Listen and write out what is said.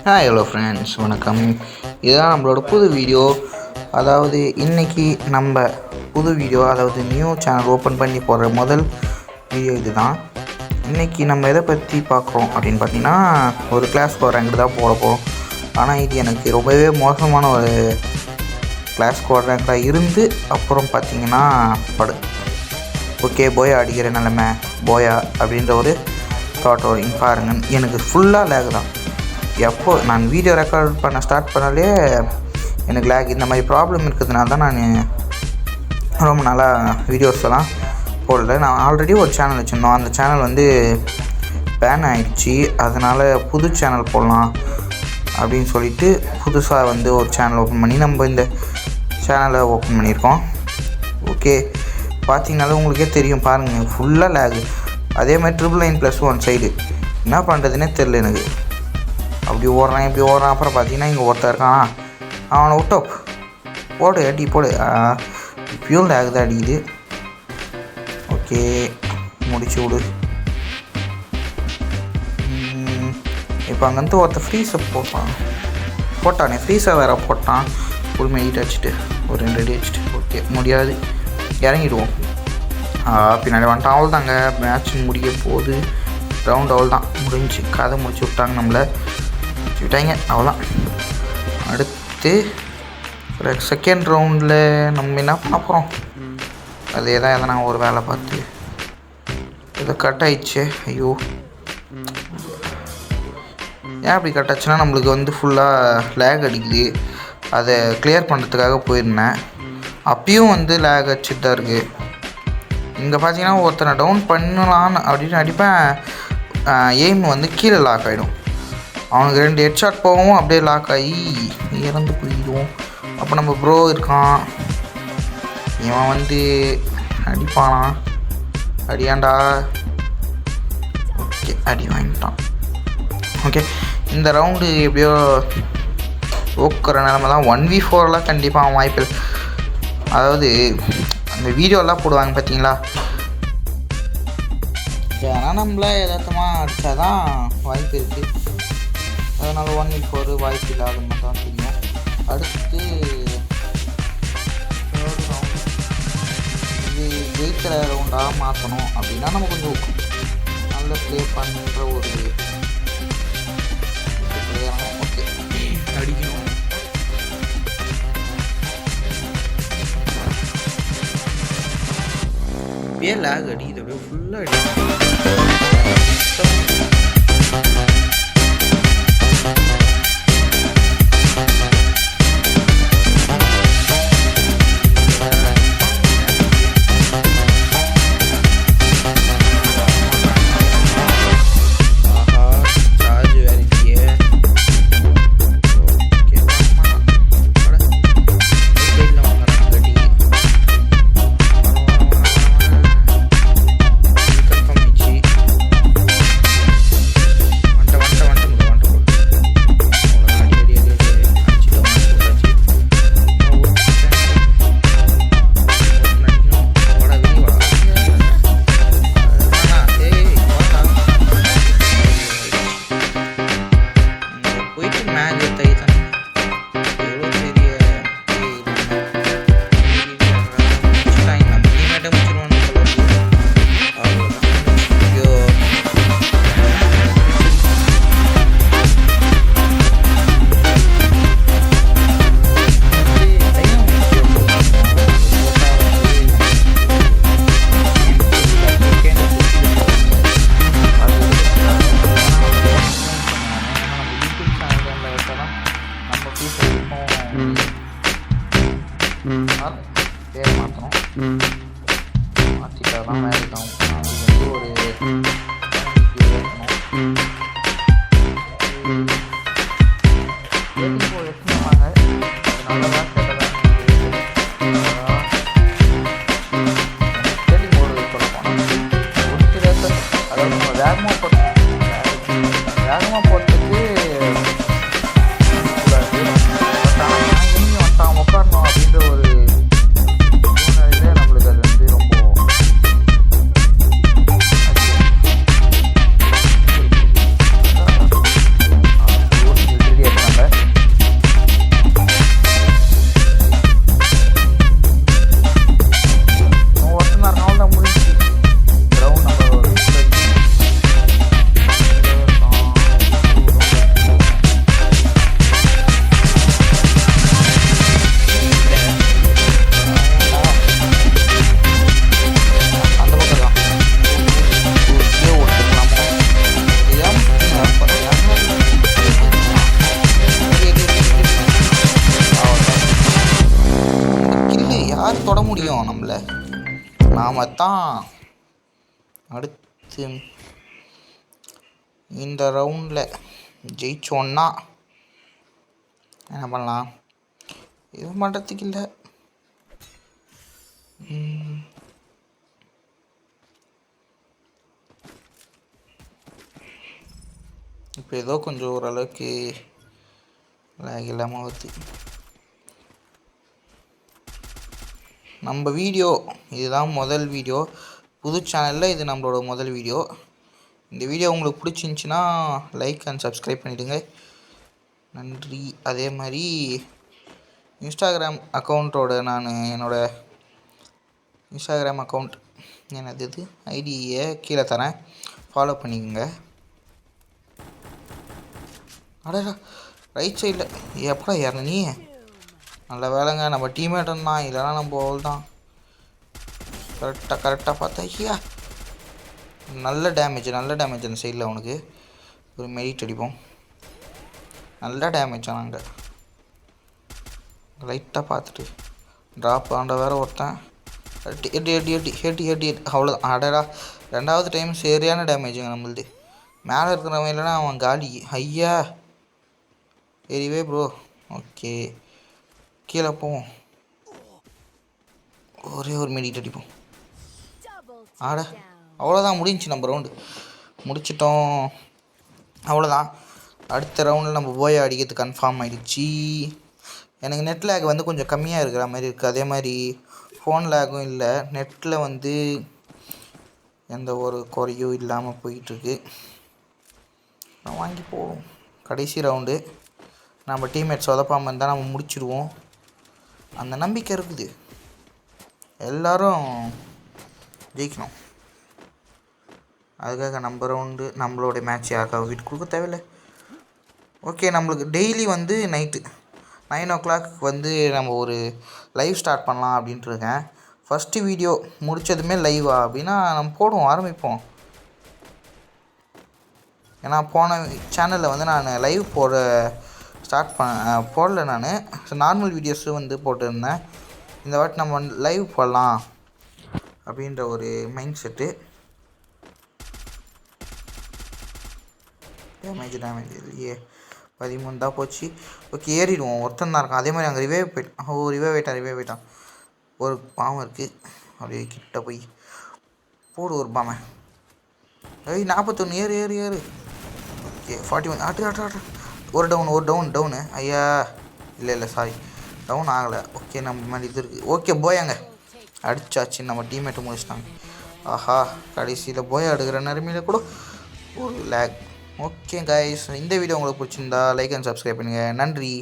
Hello friends, வணக்கம். இதுதான் நம்மளோட புது வீடியோ. அதாவது இன்றைக்கி நம்ம புது வீடியோ, அதாவது நியூ சேனல் ஓப்பன் பண்ணி போடுற முதல் வீடியோ இது தான். இன்றைக்கி நம்ம எதை பற்றி பார்க்குறோம் அப்படின்னு பார்த்தீங்கன்னா, ஒரு கிளாஸ் ரேங்க் தான் போட போகிறோம். ஆனால் இது எனக்கு ரொம்பவே மோசமான ஒரு கிளாஸ் ரேங்காக இருந்து அப்புறம் பார்த்திங்கன்னா ஓகே போயா அடிக்கிற நிலமை போயா அப்படின்ற ஒரு தாட் வரும். பாருங்கள், எனக்கு ஃபுல்லாக லேக் தான். எப்போ நான் வீடியோ ரெக்கார்ட் பண்ண ஸ்டார்ட் பண்ணாலே எனக்கு லேக் இந்த மாதிரி ப்ராப்ளம் இருக்கிறதுனால தான் நான் ரொம்ப நாளாக வீடியோஸ் எல்லாம் போடல. நான் ஆல்ரெடி ஒரு சேனல் வச்சுருந்தோம், அந்த சேனல் வந்து பேன் ஆகிடுச்சு. அதனால் புது சேனல் போடலாம் அப்படின்னு சொல்லிட்டு புதுசாக வந்து ஒரு சேனல் ஓப்பன் பண்ணி நம்ம இந்த சேனலை ஓப்பன் பண்ணியிருக்கோம். ஓகே, பார்த்தீங்கனாலும் உங்களுக்கே தெரியும், பாருங்கள் ஃபுல்லாக லேகு. அதே மாதிரி 999+1 சைடு என்ன பண்ணுறதுனே தெரில எனக்கு. அப்படி ஓடுறான் இப்படி ஓடுறான். அப்புறம் பார்த்தீங்கன்னா இங்கே ஒருத்தர் இருக்கான், அவனை விட்டோ போடு அடி போடு. இப்பயும் லேக் தான் அடிக்குது. ஓகே, முடிச்சு விடு. இப்போ அங்கேருந்து ஒருத்தர் ஃப்ரீஸை போட்டானே, ஃப்ரீஸை வேறு போட்டான். ஃபுல் மெடிட் அடிச்சுட்டு ஒரு 2 அடி அடிச்சுட்டு. ஓகே, முடியாது, இறங்கிடுவோம். பின்னாடி வந்துட்டான். அவள் தாங்க மேட்ச் முடிய போகுது. ரவுண்ட் அவள் தான் முடிஞ்சு, கதை முடிச்சு விட்டாங்க, நம்மளை விட்டாங்க. அவ்வளோதான். அடுத்து செகண்ட் ரவுண்டில் நம்ம என்ன பண்ண போகிறோம்? அதே தான் எதனா ஒரு வேலை பார்த்து இதை கட் ஆயிடுச்சு. ஐயோ, ஏன் அப்படி கட் ஆச்சுன்னா நம்மளுக்கு வந்து ஃபுல்லாக லேக் அடிக்குது. அதை கிளியர் பண்ணுறதுக்காக போயிருந்தேன். அப்பயும் வந்து லேக் அடிச்சுட்டு தான் இருக்குது. இங்கே பார்த்தீங்கன்னா ஒருத்தனை டவுன் பண்ணலான்னு அப்படின்னு அடிப்பேன், எய்ம் வந்து கீழே லாக் ஆகிடும். அவனுக்கு 2 ஹெட்ஷாட் போகவும் அப்படியே லாக் ஆகி இறந்து போயிடுவோம். அப்போ நம்ம ப்ரோ இருக்கான், இவன் வந்து அடிப்பானா? அடியாண்டா. ஓகே, அடி வாங்கிட்டான். ஓகே, இந்த ரவுண்டு எப்படியோ ஓக்குற நிலமை தான். 1v4 கண்டிப்பாக அவன் வாய்ப்பு. அதாவது அந்த வீடியோலாம் போடுவாங்க பார்த்தீங்களா, ஏன்னா நம்மள எதார்த்தமாக அடித்தா தான் வாய்ப்பு இருக்குது. அதனால் 1v4 வாய்ப்பு இல்லாத மாதிரி தான் தெரியும். அடுத்து இது ஜெயிக்கிற ரவுண்டாக மாற்றணும் அப்படின்னா நம்ம கொஞ்சம் நல்ல ப்ளே பண்ணுற ஒரு ஓகே அடிக்கணும். அப்படியே லேக் அடிக்குது, அப்படியே ஃபுல்லாக அடிக்குது. தொட முடியும் நம்மளை. நாம் தான் அடுத்து இந்த ரவுண்டில் ஜெயிச்சோன்னா என்ன பண்ணலாம்? எதுவும் பண்ணுறதுக்கு இல்லை. இப்போ ஏதோ கொஞ்சம் ஓரளவுக்கு லேக் இல்லாமல் வருது. நம்ம வீடியோ இதுதான் முதல் வீடியோ, புது சேனலில் இது நம்மளோட முதல் வீடியோ. இந்த வீடியோ உங்களுக்கு பிடிச்சிருந்துச்சின்னா லைக் அண்ட் சப்ஸ்கிரைப் பண்ணிவிடுங்க. நன்றி. அதே மாதிரி இன்ஸ்டாகிராம் அக்கௌண்ட்டோட என்னோடய இன்ஸ்டாகிராம் அக்கௌண்ட் இது ஐடியை கீழே தரேன், ஃபாலோ பண்ணிக்கோங்க. அடடா ரைட் சைடில் எப்படா ஏறின நீ? நல்ல வேலைங்க, நம்ம டீம்மேட்டன் தான், இல்லைனா நம்ம அவள் தான். கரெக்டாக பார்த்தா ஐயா நல்ல டேமேஜ் அந்த சைடில். அவனுக்கு ஒரு மெடிட் அடிப்போம். நல்ல டேமேஜ் நாங்கள் லைட்டாக பார்த்துட்டு ட்ராப் ஆண்ட வேறு ஒருத்தன் எட்டி அவ்வளோதான். அடடா ரெண்டாவது டைம் சரியான டேமேஜுங்க நம்மளுது. மேலே இருக்கிறவன் இல்லைன்னா அவன் காலி. ஐயா எரிவே ப்ரோ. ஓகே கீழே போவோம், ஒரே ஒரு மெடிட் அடிப்போம். ஆட அவ்வளோதான், முடிஞ்சிச்சு. நம்ம ரவுண்டு முடிச்சிட்டோம், அவ்வளோதான். அடுத்த ரவுண்டில் நம்ம போய் அடிக்கிறது கன்ஃபார்ம் ஆகிடுச்சு. எனக்கு நெட் லேக் வந்து கொஞ்சம் கம்மியாக இருக்கிற மாதிரி இருக்குது. அதே மாதிரி ஃபோன் லேக்கும் இல்லை. நெட்டில் எந்த ஒரு குறையும் இல்லாமல் போயிட்டுருக்கு. வாங்கி போவோம். கடைசி ரவுண்டு நம்ம டீம்மேட் சொதப்பாமல் இருந்தால் நம்ம முடிச்சிடுவோம். அந்த நம்பிக்கை இருக்குது. எல்லோரும் ஜெயிக்கணும். அதுக்காக நம்ம ரவுண்டு நம்மளோட மேட்ச் யாருக்காக வீட்டு கொடுக்க தேவையில்லை. ஓகே, நம்மளுக்கு டெய்லி நைட்டு 9 o'clock நம்ம ஒரு லைவ் ஸ்டார்ட் பண்ணலாம் அப்படின்ட்டு இருக்கேன். ஃபஸ்ட்டு வீடியோ முடித்ததுமே லைவா அப்படின்னா நம்ம போடுவோம், ஆரம்பிப்போம். ஏன்னா போன சேனலில் நான் லைவ் போடல. நான் நார்மல் வீடியோஸும் போட்டிருந்தேன். இந்த வாட்டி நம்ம லைவ் போடலாம் அப்படின்ற ஒரு மைண்ட் செட்டு. டேமேஜ் இல்லையே, 13 தான் போச்சு. ஓகே ஏறிடுவோம். ஒருத்தன் தான் இருக்கான். அதே மாதிரி அங்கே ரிவைவ் ஆகிட்டான். ஒரு பாம்பு இருக்குது. அப்படியே கிட்ட போய் போடு ஒரு பாமை. 41 ஏறு. ஓகே 41 ஆட்டு. ஒரு டவுனு. ஐயா இல்லை சாரி, டவுன் ஆகலை. ஓகே நம்ம மாதிரி இது இருக்குது. ஓகே போயாங்க அடிச்சாச்சு. நம்ம டீம்மேட்டு முடிச்சிட்டாங்க. ஆஹா கடைசியில் போய் அடுக்கிற நேரமையில் கூட ஒரு லேக். ஓகே கைஸ், இந்த வீடியோ உங்களுக்கு பிடிச்சிருந்தா லைக் அண்ட் சப்ஸ்கிரைப் பண்ணுங்கள். நன்றி.